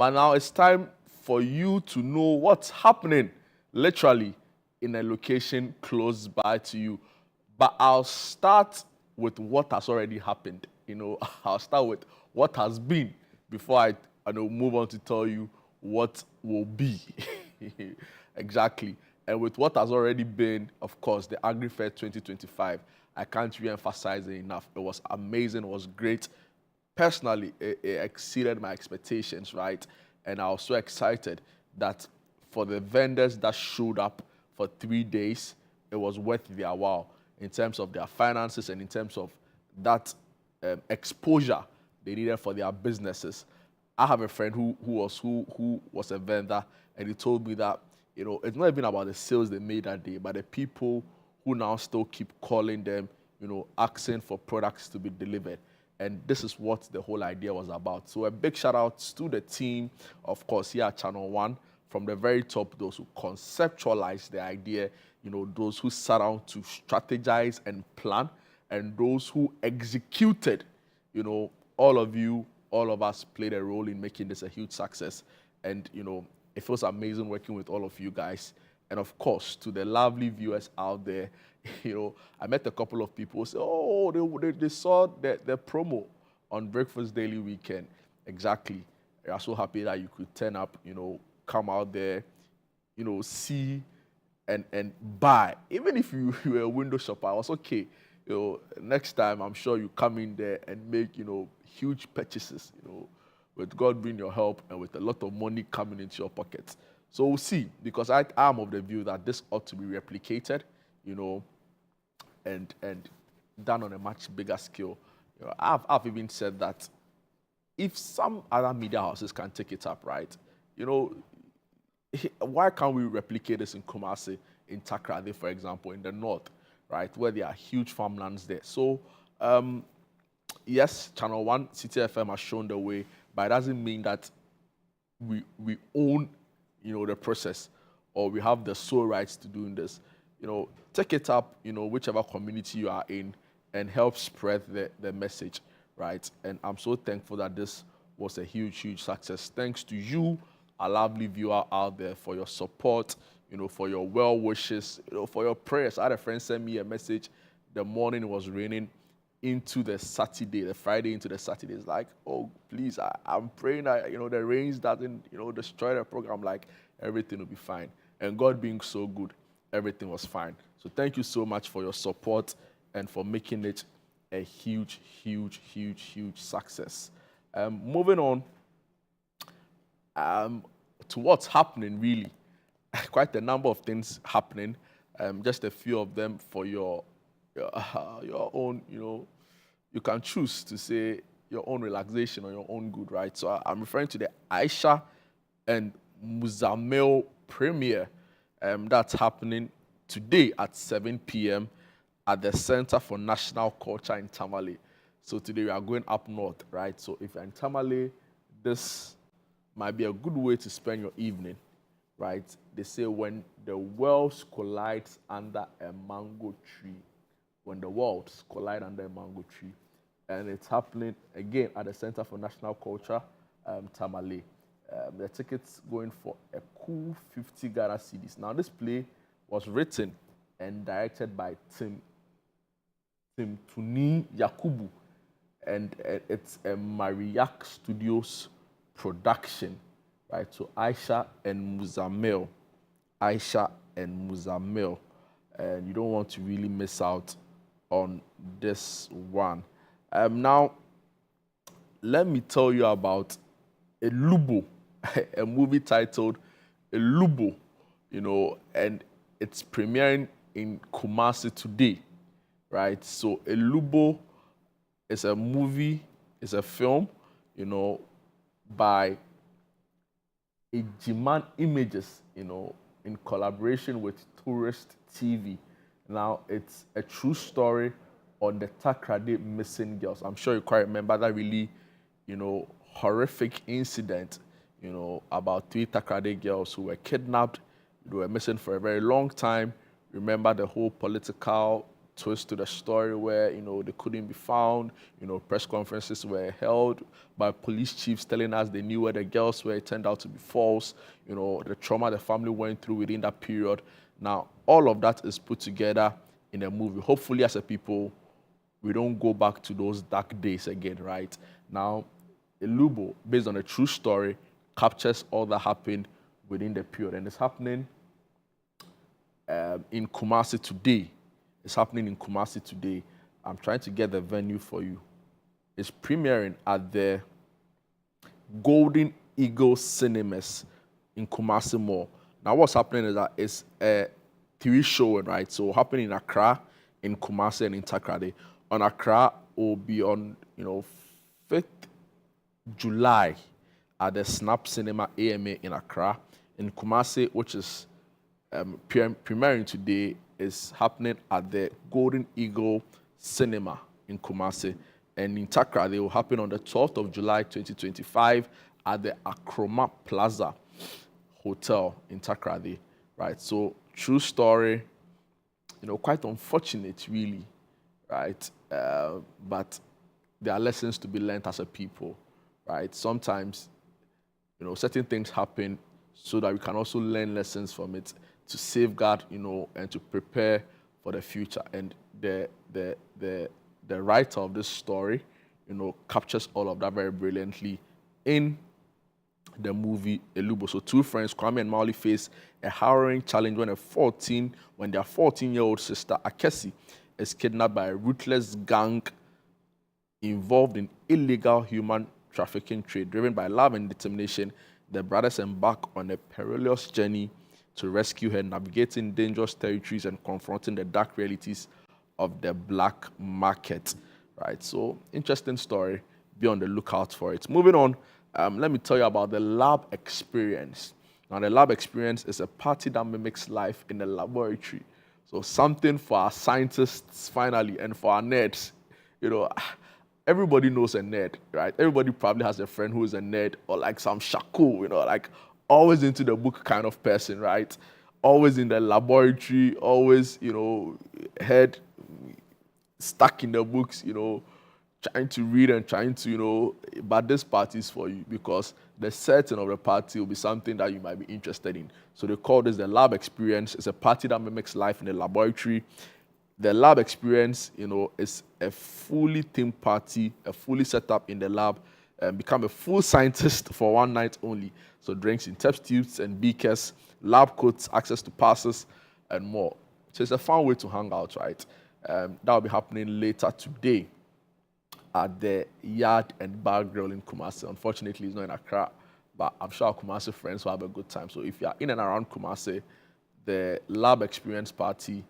But now it's time for you to know what's happening, literally, in a location close by to you. But I'll start with what has already happened. I'll start with what has been before I move on to tell you what will be. Exactly. And with what has already been, of course, the AgriFair 2025, I can't re-emphasize it enough. It was amazing. It was great. Personally, it exceeded my expectations, right? And I was so excited that for the vendors that showed up for 3 days, it was worth their while in terms of their finances and in terms of that exposure they needed for their businesses. I have a friend who was a vendor, and he told me that it's not even about the sales they made that day, but the people who now still keep calling them, asking for products to be delivered. And this is what the whole idea was about. So a big shout out to the team, of course, here at ChannelOne, from the very top, those who conceptualized the idea, those who sat down to strategize and plan, and those who executed. All of you, all of us played a role in making this a huge success. And, it feels amazing working with all of you guys. And of course, to the lovely viewers out there, I met a couple of people who said, oh, they saw the promo on Breakfast Daily Weekend. Exactly. We are so happy that you could turn up, come out there, see and buy. Even if you were a window shopper, I was okay. Next time, I'm sure you come in there and make, huge purchases, with God being your help and with a lot of money coming into your pockets. So we'll see, because I am of the view that this ought to be replicated, and done on a much bigger scale. I've even said that if some other media houses can take it up, right, why can't we replicate this in Kumasi, in Takrady, for example, in the north, right, where there are huge farmlands there. So, yes, ChannelOne, City FM has shown the way, but it doesn't mean that we own, the process, or we have the sole rights to doing this. Take it up, whichever community you are in, and help spread the message, right? And I'm so thankful that this was a huge, huge success. Thanks to you, a lovely viewer out there, for your support, for your well wishes, for your prayers. I had a friend send me a message the morning it was raining into the Saturday, the Friday into the Saturday. It's like, oh, please, I'm praying that, the rains doesn't, destroy the program. Like, everything will be fine. And God being so good, everything was fine. So thank you so much for your support and for making it a huge, huge, huge, huge success. Moving on to what's happening, really. Quite a number of things happening. Just a few of them for your own, you can choose to say your own relaxation or your own good, right? So I'm referring to the Aisha and Muzamil premiere that's happening today at 7 p.m. at the Center for National Culture in Tamale. So today we are going up north, right? So if you're in Tamale, this might be a good way to spend your evening, right? They say when the worlds collide under a mango tree, when the worlds collide under a mango tree, and it's happening again at the Center for National Culture, Tamale. The tickets going for a cool 50 Ghana cedis. Now, this play was written and directed by Tim Tuni Yakubu, and it's a Mariak Studios production, right? So Aisha and Muzamil, and you don't want to really miss out on this one. Now, let me tell you about Elubo, a movie titled Elubo, and it's premiering in Kumasi today, right? So Elubo is a movie, it's a film, by Ejiman Images, in collaboration with Tourist TV. Now, it's a true story on the Takrady missing girls. I'm sure you quite remember that really, horrific incident, about 3 Takrady girls who were kidnapped. They were missing for a very long time. Remember the whole political twist to the story where, they couldn't be found. Press conferences were held by police chiefs telling us they knew where the girls were. It turned out to be false. The trauma the family went through within that period. Now, all of that is put together in a movie. Hopefully, as a people, we don't go back to those dark days again, right? Now, Elubo, based on a true story, captures all that happened within the period. And it's happening in Kumasi today. It's happening in Kumasi today. I'm trying to get the venue for you. It's premiering at the Golden Eagle Cinemas in Kumasi Mall. Now, what's happening is that it's a TV show, right? So, happening in Accra, in Kumasi, and in Takrady. On Accra, will be on, 5th July at the Snap Cinema AMA in Accra. In Kumasi, which is premiering today, is happening at the Golden Eagle Cinema in Kumasi. And in Takrady, they will happen on the 12th of July 2025 at the Akroma Plaza Hotel in Takrady. Right? So, true story, quite unfortunate, really, right? But there are lessons to be learned as a people, right? Sometimes, certain things happen so that we can also learn lessons from it to safeguard, and to prepare for the future. And the writer of this story, captures all of that very brilliantly in the movie Elubo. So two friends, Kwame and Mauli, face a harrowing challenge when their 14-year-old sister, Akesi, is kidnapped by a ruthless gang involved in illegal human trafficking trade. Driven by love and determination, the brothers embark on a perilous journey to rescue her, navigating dangerous territories and confronting the dark realities of the black market. Right, so interesting story. Be on the lookout for it. Moving on, let me tell you about the lab experience. Now, the lab experience is a party that mimics life in the laboratory. So something for our scientists, finally, and for our nerds. Everybody knows a nerd, right? Everybody probably has a friend who is a nerd or like some shaku, like always into the book kind of person, right? Always in the laboratory, always, head stuck in the books, trying to read and trying to, but this party is for you because the setting of the party will be something that you might be interested in. So they call this the lab experience. It's a party that mimics life in the laboratory. The lab experience, is a fully themed party, a fully set up in the lab, and become a full scientist for one night only. So drinks in test tubes and beakers, lab coats, access to passes, and more. So it's a fun way to hang out, right? That will be happening later today at the Yard and Bar Grill in Kumasi. Unfortunately, it's not in Accra, but I'm sure our Kumasi friends will have a good time. So if you're in and around Kumasi, the lab experience party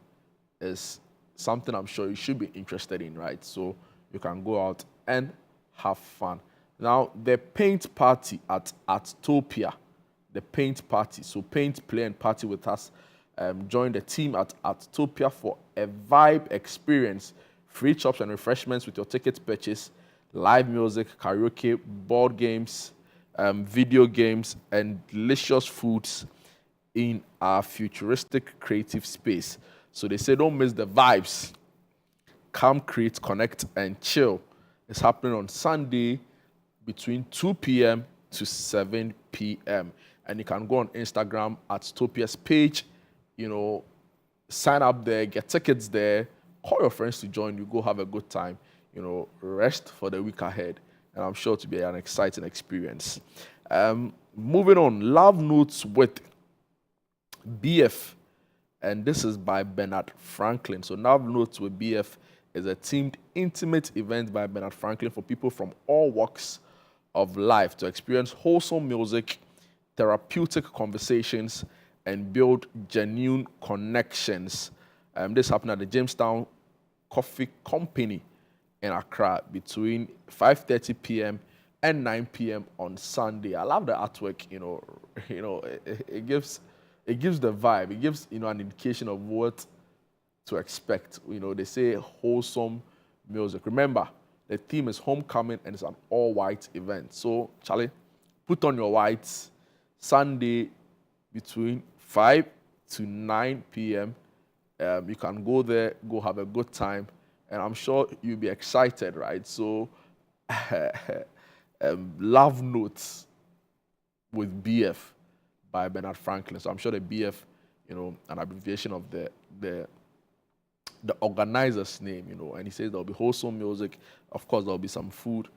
is something I'm sure you should be interested in, right? So you can go out and have fun. Now, the paint party at Artopia, the paint party. So paint, play, and party with us. Join the team at Artopia for a vibe experience. Free chops and refreshments with your ticket purchase, live music, karaoke, board games, video games, and delicious foods in our futuristic creative space. So they say don't miss the vibes. Come, create, connect, and chill. It's happening on Sunday between 2 p.m. to 7 p.m. And you can go on Instagram at Topia's page, sign up there, get tickets there, call your friends to join you, go have a good time, rest for the week ahead. And I'm sure to be an exciting experience. Moving on, Love Notes with BF. And this is by Bernard Franklin. So Love Notes with BF is a themed, intimate event by Bernard Franklin for people from all walks of life to experience wholesome music, therapeutic conversations, and build genuine connections. This happened at the Jamestown Coffee Company in Accra between 5:30 p.m. and 9 p.m. on Sunday. I love the artwork. It gives the vibe. It gives an indication of what to expect. They say wholesome music. Remember, the theme is homecoming and it's an all-white event. So, Charlie, put on your whites. Sunday between 5 to 9 p.m. You can go there, go have a good time, and I'm sure you'll be excited, right? So, Love Notes with BF by Bernard Franklin. So I'm sure the BF, an abbreviation of the organizer's name, and he says there'll be wholesome music, of course there'll be some food,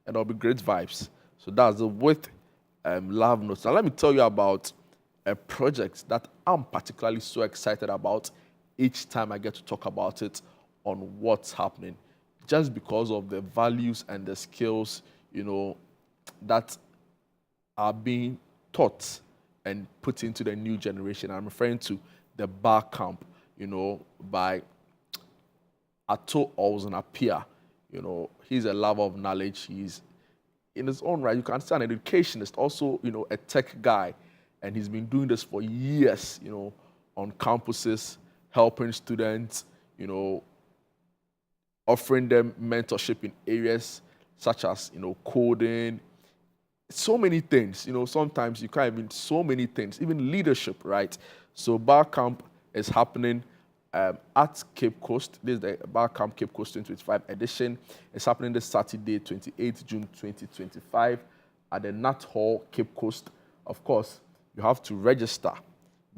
and there'll be great vibes. So that's the with Love Notes. Now let me tell you about a project that I'm particularly so excited about each time I get to talk about it on what's happening, just because of the values and the skills, that are being taught and put into the new generation. I'm referring to the bar camp, by Ato Olsenapia. He's a lover of knowledge. He's in his own right. You can say an educationist, also, a tech guy. And he's been doing this for years, on campuses, helping students, offering them mentorship in areas such as, coding, so many things. Sometimes you can't even, so many things, even leadership, right? So Bar Camp is happening at Cape Coast. This is the Bar Camp Cape Coast 2025 edition. It's happening this Saturday, 28th June 2025 at the Nat Hall, Cape Coast. Of course, you have to register.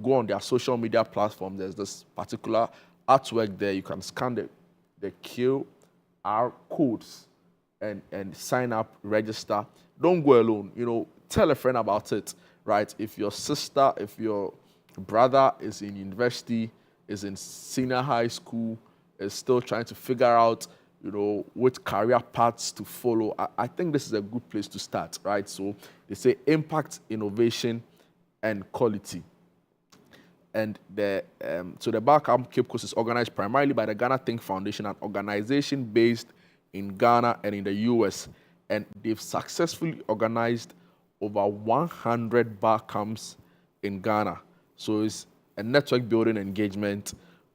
Go on their social media platform. There's this particular artwork there. You can scan the QR codes and sign up, register. Don't go alone. Tell a friend about it, right? If your sister, if your brother is in university, is in senior high school, is still trying to figure out, which career paths to follow, I think this is a good place to start, right? So they say impact, innovation, and quality. And so the Bar Camp Cape Coast is organized primarily by the Ghana Think Foundation, an organization based in Ghana and in the US. And they've successfully organized over 100 bar camps in Ghana. So it's a network building engagement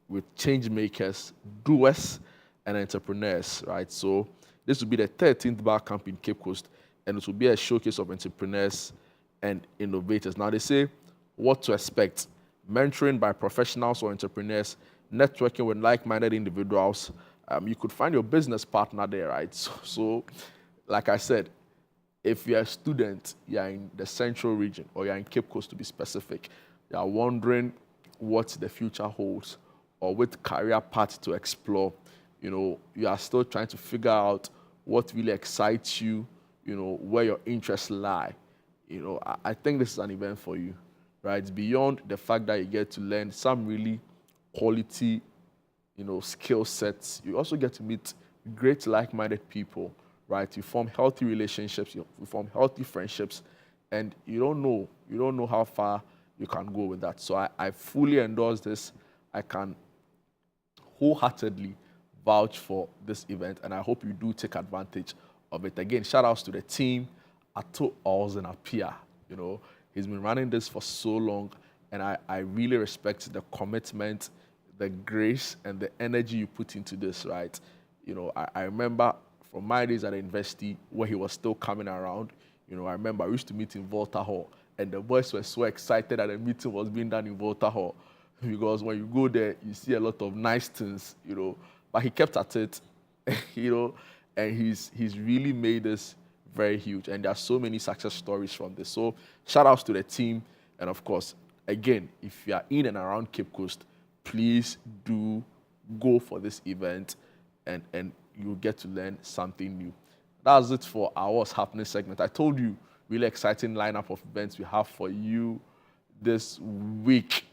with change makers, doers, and entrepreneurs, right? So this will be the 13th bar camp in Cape Coast, and it will be a showcase of entrepreneurs and innovators. Now they say what to expect: mentoring by professionals or entrepreneurs, networking with like-minded individuals. You could find your business partner there, right? So like I said, if you're a student, you're in the central region, or you're in Cape Coast to be specific, you're wondering what the future holds or what career path to explore, you are still trying to figure out what really excites you, where your interests lie. I think this is an event for you, right? Beyond the fact that you get to learn some really quality, skill sets, you also get to meet great like-minded people, right? You form healthy relationships, you form healthy friendships, and you don't know how far you can go with that. So I fully endorse this. I can wholeheartedly vouch for this event, and I hope you do take advantage of it. Again, shout outs to the team, Ato Olsenapia. He's been running this for so long, and I really respect the commitment, the grace, and the energy you put into this, right? I remember from my days at the university where he was still coming around, I remember I used to meet in Volta Hall, and the boys were so excited that the meeting was being done in Volta Hall, because when you go there, you see a lot of nice things, but he kept at it, and he's really made this very huge, and there are so many success stories from this. So shout outs to the team, and of course, again, if you are in and around Cape Coast, please do go for this event, and you'll get to learn something new. That's it for our What's Happening segment. I told you, really exciting lineup of events we have for you this week.